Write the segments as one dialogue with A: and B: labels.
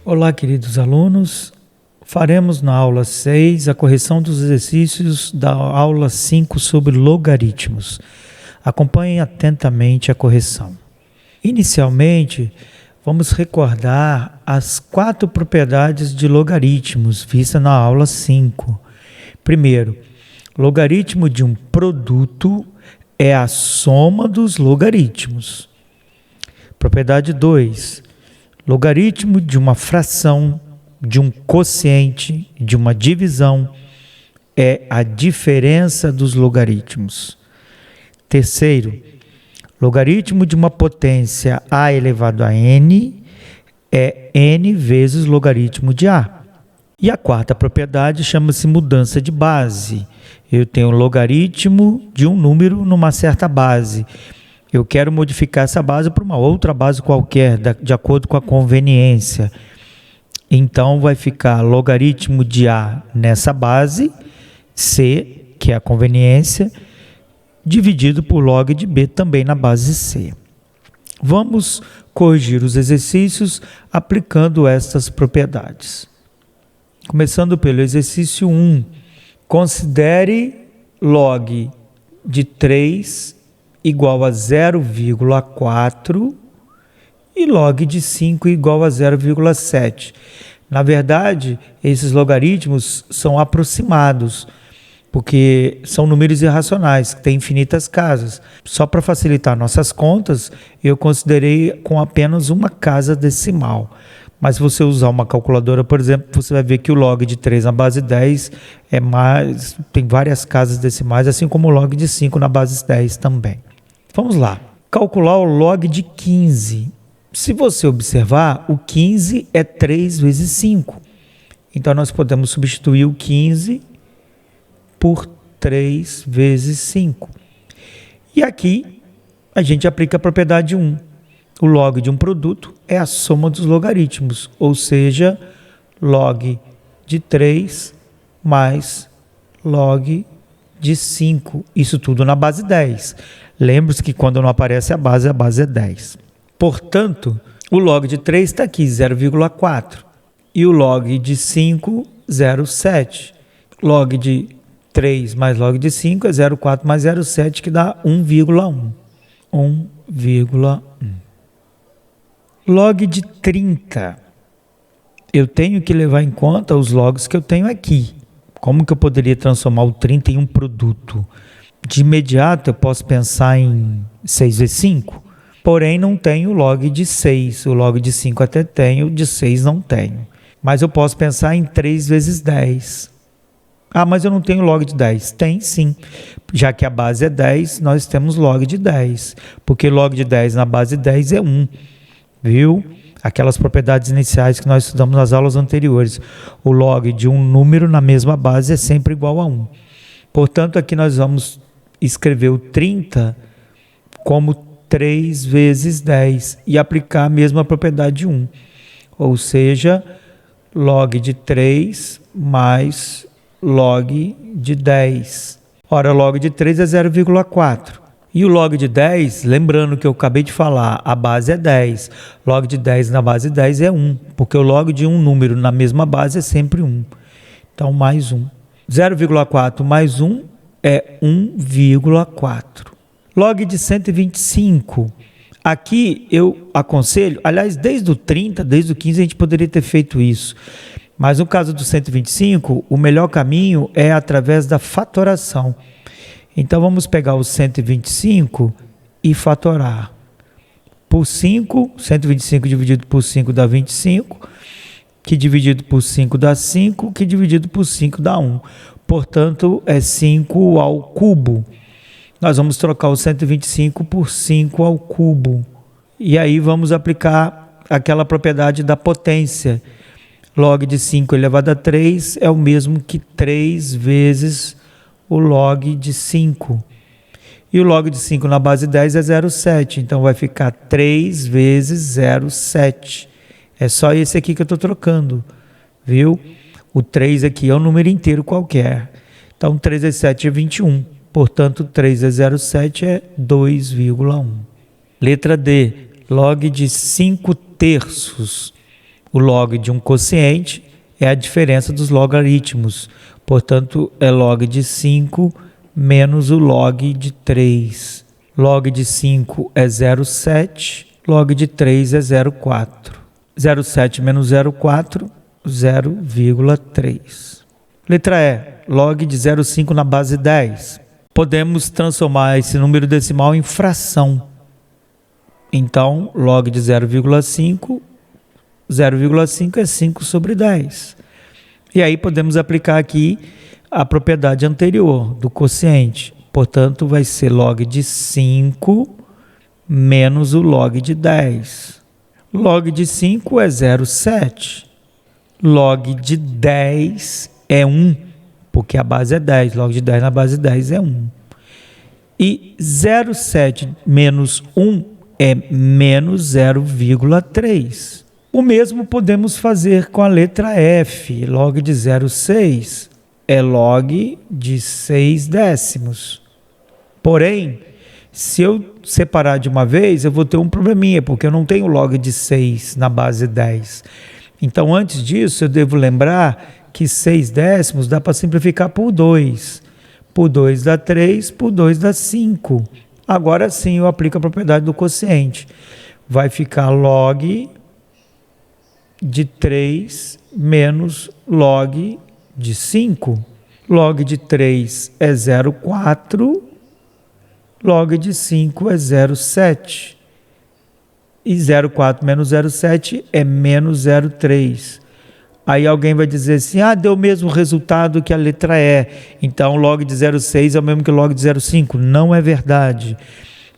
A: Olá, queridos alunos. Faremos na aula 6 a correção dos exercícios da aula 5 sobre logaritmos. Acompanhem atentamente a correção. Inicialmente, vamos recordar as 4 propriedades de logaritmos vistas na aula 5. Primeiro, logaritmo de um produto é a soma dos logaritmos. Propriedade 2. Logaritmo de uma fração, de um quociente, de uma divisão, é a diferença dos logaritmos. Terceiro, logaritmo de uma potência a elevado a n é n vezes logaritmo de a. E a quarta propriedade chama-se mudança de base. Eu tenho logaritmo de um número numa certa base. Eu quero modificar essa base para uma outra base qualquer, de acordo com a conveniência. Então, vai ficar logaritmo de A nessa base, C, que é a conveniência, dividido por log de B também na base C. Vamos corrigir os exercícios aplicando estas propriedades. Começando pelo exercício 1. Considere log de 3 igual a 0,4 e log de 5 igual a 0,7. Na verdade, esses logaritmos são aproximados, porque são números irracionais, que têm infinitas casas. Só para facilitar nossas contas, eu considerei com apenas uma casa decimal. Mas se você usar uma calculadora, por exemplo, você vai ver que o log de 3 na base 10 tem várias casas decimais, assim como o log de 5 na base 10 também. Vamos lá. Calcular o log de 15. Se você observar, o 15 é 3 vezes 5. Então, nós podemos substituir o 15 por 3 vezes 5. E aqui, a gente aplica a propriedade 1. O log de um produto é a soma dos logaritmos, ou seja, log de 3 mais log de 5. Isso tudo na base 10. Lembre-se que quando não aparece a base é 10. Portanto, o log de 3 está aqui, 0,4. E o log de 5, 0,7. Log de 3 mais log de 5 é 0,4 mais 0,7, que dá 1,1. 1,1. Log de 30. Eu tenho que levar em conta os logs que eu tenho aqui. Como que eu poderia transformar o 30 em um produto? De imediato, eu posso pensar em 6 vezes 5, porém não tenho o log de 6. O log de 5 até tenho, o de 6 não tenho. Mas eu posso pensar em 3 vezes 10. Ah, mas eu não tenho log de 10. Tem sim. Já que a base é 10, nós temos log de 10. Porque log de 10 na base 10 é 1. Viu? Aquelas propriedades iniciais que nós estudamos nas aulas anteriores. O log de um número na mesma base é sempre igual a 1. Portanto, aqui nós vamos escrever o 30 como 3 vezes 10 e aplicar a mesma propriedade 1. Ou seja, log de 3 mais log de 10. Ora, log de 3 é 0,4. E o log de 10, lembrando que eu acabei de falar, a base é 10. Log de 10 na base 10 é 1, porque o log de um número na mesma base é sempre 1. Então, mais 1. 0,4 mais 1 é 1,4. Log de 125. Aqui eu aconselho, aliás, desde o 30, desde o 15 a gente poderia ter feito isso. Mas no caso do 125, o melhor caminho é através da fatoração. Então vamos pegar o 125 e fatorar. Por 5, 125 dividido por 5 dá 25, que dividido por 5 dá 5, que dividido por 5 dá 1. Portanto, é 5 ao cubo. Nós vamos trocar o 125 por 5 ao cubo. E aí vamos aplicar aquela propriedade da potência. Log de 5 elevado a 3 é o mesmo que 3 vezes o log de 5. E o log de 5 na base 10 é 0,7. Então, vai ficar 3 vezes 0,7. É só esse aqui que eu estou trocando. Viu? O 3 aqui é um número inteiro qualquer. Então, 3 vezes 7 é 21. Portanto, 3 vezes 0,7 é 2,1. Letra D. Log de 5 terços. O log de um quociente é a diferença dos logaritmos. Portanto, é log de 5 menos o log de 3. Log de 5 é 0,7, log de 3 é 0,4. 0,7 menos 0,4, 0,3. Letra E, log de 0,5 na base 10. Podemos transformar esse número decimal em fração. Então, log de 0,5, 0,5 é 5 sobre 10. E aí podemos aplicar aqui a propriedade anterior do quociente. Portanto, vai ser log de 5 menos o log de 10. Log de 5 é 0,7. Log de 10 é 1, porque a base é 10. Log de 10 na base 10 é 1. E 0,7 menos 1 é menos 0,3. O mesmo podemos fazer com a letra F. Log de 0,6 é log de 6 décimos. Porém, se eu separar de uma vez, eu vou ter um probleminha, porque eu não tenho log de 6 na base 10. Então, antes disso, eu devo lembrar que 6 décimos dá para simplificar por 2. Por 2 dá 3, por 2 dá 5. Agora sim eu aplico a propriedade do quociente. Vai ficar log de 3 menos log de 5. Log de 3 é 0,4, log de 5 é 0,7. E 0,4 menos 0,7 é menos 0,3. Aí alguém vai dizer assim, deu o mesmo resultado que a letra E. Então log de 0,6 é o mesmo que log de 0,5. Não é verdade.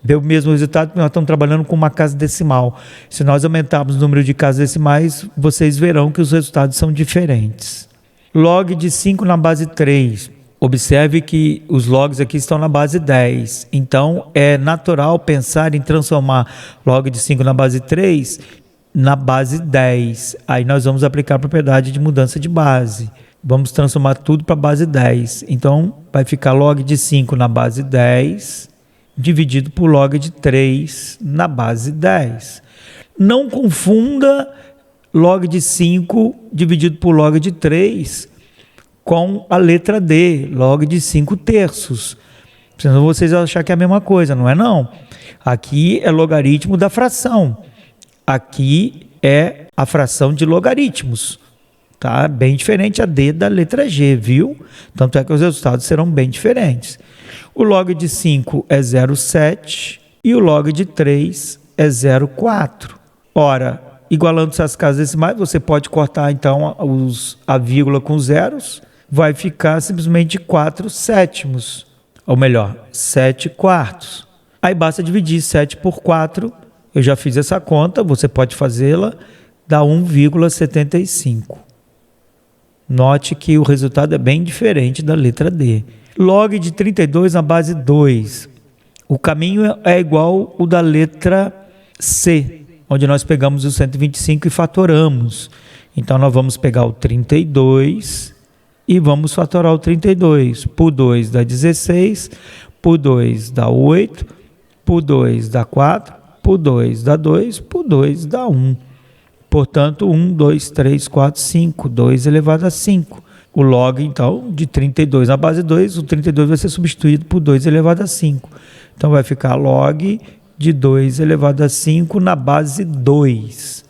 A: Deu o mesmo resultado porque nós estamos trabalhando com uma casa decimal. Se nós aumentarmos o número de casas decimais, vocês verão que os resultados são diferentes. Log de 5 na base 3. Observe que os logs aqui estão na base 10. Então, é natural pensar em transformar log de 5 na base 3 na base 10. Aí nós vamos aplicar a propriedade de mudança de base. Vamos transformar tudo para a base 10. Então, vai ficar log de 5 na base 10... dividido por log de 3 na base 10. Não confunda log de 5 dividido por log de 3 com a letra D, log de 5 terços. Senão vocês vão achar que é a mesma coisa, não é não? Aqui é logaritmo da fração. Aqui é a fração de logaritmos. Tá? Bem diferente a D da letra G, viu? Tanto é que os resultados serão bem diferentes. O log de 5 é 0,7 e o log de 3 é 0,4. Ora, igualando essas casas decimais, você pode cortar então a vírgula com zeros, vai ficar simplesmente 4 sétimos, ou melhor, 7 quartos. Aí basta dividir 7 por 4, eu já fiz essa conta, você pode fazê-la, dá 1,75. Note que o resultado é bem diferente da letra D. Log de 32 na base 2. O caminho é igual o da letra C, onde nós pegamos o 125 e fatoramos. Então, nós vamos pegar o 32 e vamos fatorar o 32. Por 2 dá 16, por 2 dá 8, por 2 dá 4, por 2 dá 2, por 2 dá 1. Portanto, 1, 2, 3, 4, 5, 2 elevado a 5. O log, então, de 32 na base 2, o 32 vai ser substituído por 2 elevado a 5. Então, vai ficar log de 2 elevado a 5 na base 2.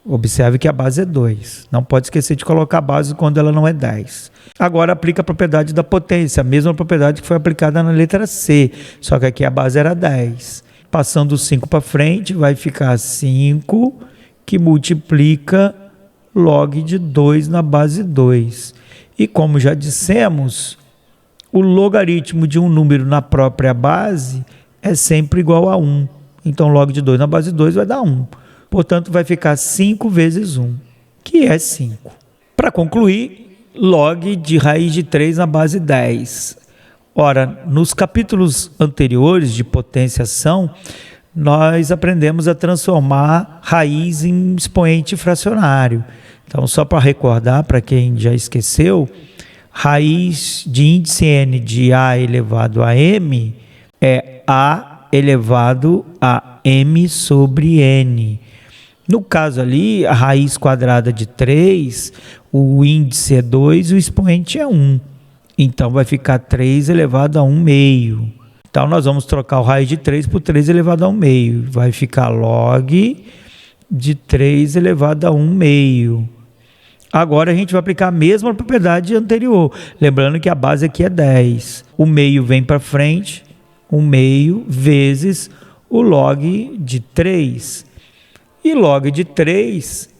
A: Observe que a base é 2. Não pode esquecer de colocar a base quando ela não é 10. Agora, aplica a propriedade da potência, a mesma propriedade que foi aplicada na letra C, só que aqui a base era 10. Passando o 5 para frente, vai ficar 5, que multiplica log de 2 na base 2. E como já dissemos, o logaritmo de um número na própria base é sempre igual a 1. Então, log de 2 na base 2 vai dar 1. Portanto, vai ficar 5 vezes 1, que é 5. Para concluir, log de raiz de 3 na base 10. Ora, nos capítulos anteriores de potenciação, nós aprendemos a transformar raiz em expoente fracionário. Então, só para recordar, para quem já esqueceu, raiz de índice n de a elevado a m é a elevado a m sobre n. No caso ali, a raiz quadrada de 3, o índice é 2 e o expoente é 1. Então, vai ficar 3 elevado a 1 meio. Então, nós vamos trocar o raiz de 3 por 3 elevado a 1 meio. Vai ficar log de 3 elevado a 1 meio. Agora, a gente vai aplicar a mesma propriedade anterior. Lembrando que a base aqui é 10. O meio vem para frente, 1 meio vezes o log de 3. E log de 3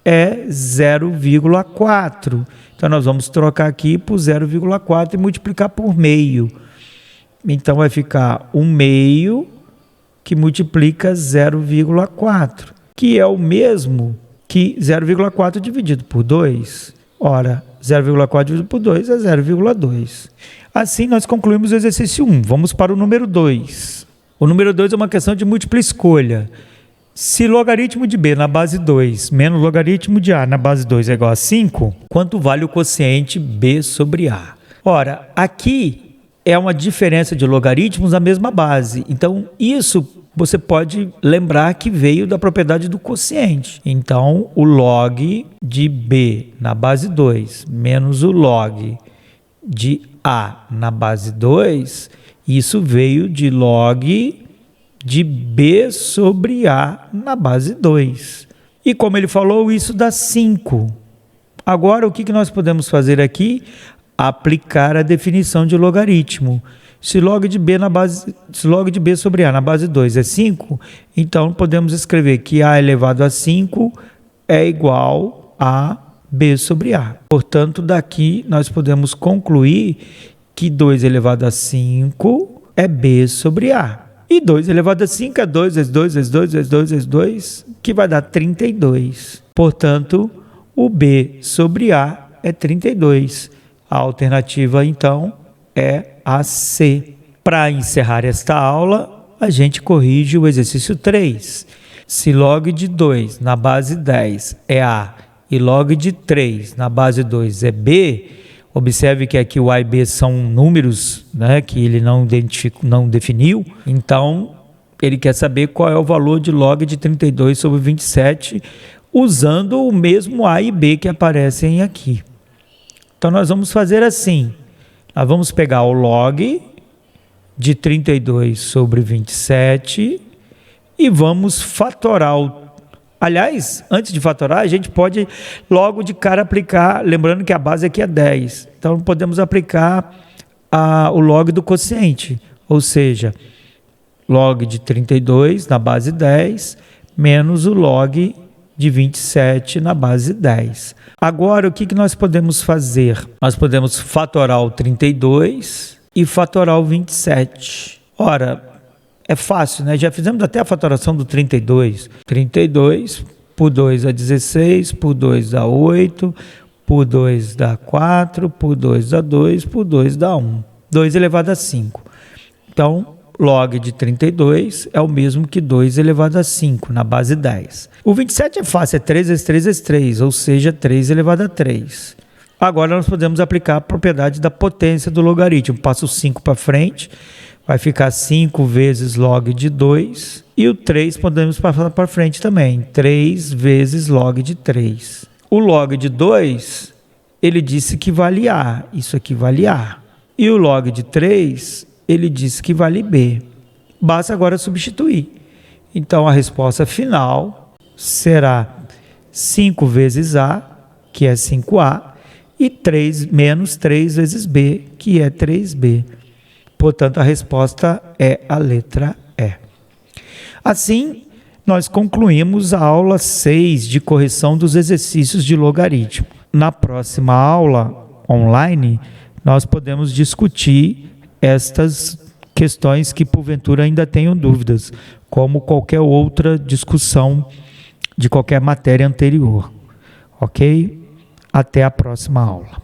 A: é 0,4. Então, nós vamos trocar aqui por 0,4 e multiplicar por meio. Então, vai ficar 1 meio que multiplica 0,4, que é o mesmo que 0,4 dividido por 2. Ora, 0,4 dividido por 2 é 0,2. Assim, nós concluímos o exercício 1. Vamos para o número 2. O número 2 é uma questão de múltipla escolha. Se logaritmo de b na base 2 menos logaritmo de a na base 2 é igual a 5, quanto vale o quociente b sobre a? Ora, aqui é uma diferença de logaritmos na mesma base. Então, isso você pode lembrar que veio da propriedade do quociente. Então, o log de b na base 2 menos o log de a na base 2, isso veio de log de b sobre a na base 2. E como ele falou, isso dá 5. Agora, o que nós podemos fazer aqui? Aplicar a definição de logaritmo. Se log de b sobre a na base 2 é 5, então podemos escrever que a elevado a 5 é igual a b sobre a. Portanto, daqui nós podemos concluir que 2 elevado a 5 é b sobre a. E 2 elevado a 5 é 2 vezes 2 vezes 2 vezes 2 vezes 2, que vai dar 32. Portanto, o b sobre a é 32. A alternativa, então, é a C. Para encerrar esta aula, a gente corrige o exercício 3. Se log de 2 na base 10 é A e log de 3 na base 2 é B, observe que aqui o A e B são números, né, que ele não definiu. Então, ele quer saber qual é o valor de log de 32 sobre 27, usando o mesmo A e B que aparecem aqui. Então, nós vamos fazer assim. Nós vamos pegar o log de 32 sobre 27 e vamos fatorar. Aliás, antes de fatorar, a gente pode logo de cara aplicar, lembrando que a base aqui é 10. Então, podemos aplicar o log do quociente, ou seja, log de 32 na base 10 menos o log de 27 na base 10. Agora, o que nós podemos fazer? Nós podemos fatorar o 32 e fatorar o 27. Ora, é fácil, né? Já fizemos até a fatoração do 32. 32 por 2 dá 16, por 2 dá 8, por 2 dá 4, por 2 dá 2, por 2 dá 1. 2 elevado a 5. Então, log de 32 é o mesmo que 2 elevado a 5, na base 10. O 27 é fácil, é 3 vezes 3 vezes 3, ou seja, 3 elevado a 3. Agora nós podemos aplicar a propriedade da potência do logaritmo. Passo o 5 para frente, vai ficar 5 vezes log de 2, e o 3 podemos passar para frente também, 3 vezes log de 3. O log de 2, ele disse que vale A, isso aqui vale A. E o log de 3, ele disse que vale B. Basta agora substituir. Então, a resposta final será 5 vezes A, que é 5A, e 3 menos 3 vezes B, que é 3B. Portanto, a resposta é a letra E. Assim, nós concluímos a aula 6 de correção dos exercícios de logaritmo. Na próxima aula online, nós podemos discutir estas questões que porventura ainda tenham dúvidas, como qualquer outra discussão de qualquer matéria anterior. Ok? Até a próxima aula.